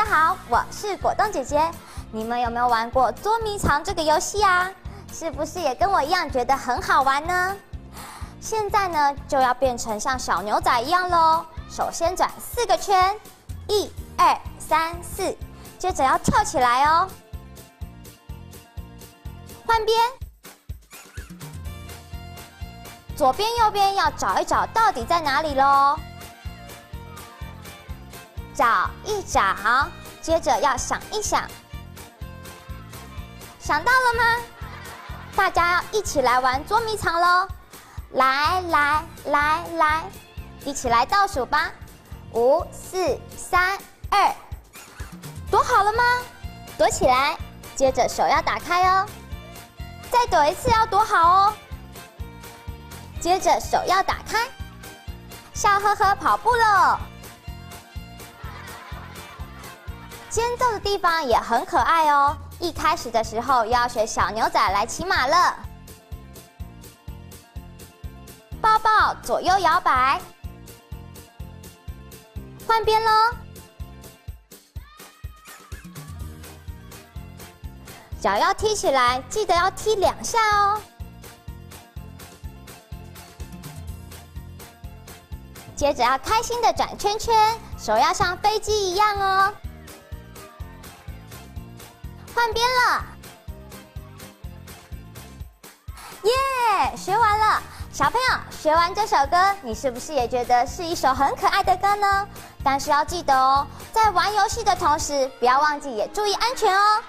好，我是果冻姐姐。你们有没有玩过捉迷藏这个游戏啊？是不是也跟我一样觉得很好玩呢？现在呢，就要变成像小牛仔一样咯。首先转4个圈，1、2、3、4，接着要跳起来哦。换边，左边右边要找一找到底在哪里咯。找一找，接着要想一想，想到了吗？大家要一起来玩捉迷藏咯！来，一起来倒数吧！5、4、3、2，躲好了吗？躲起来，接着手要打开哦。再躲一次，要躲好哦。接着手要打开，笑呵呵跑步了。间奏的地方也很可爱哦。一开始的时候要学小牛仔来骑马了。抱抱，左右摇摆。换边咯。脚要踢起来，记得要踢2下哦。接着要开心的转圈圈，手要像飞机一样哦。换边了，耶！学完了，小朋友学完这首歌，你是不是也觉得是一首很可爱的歌呢？但是要记得哦，在玩游戏的同时，不要忘记也注意安全哦。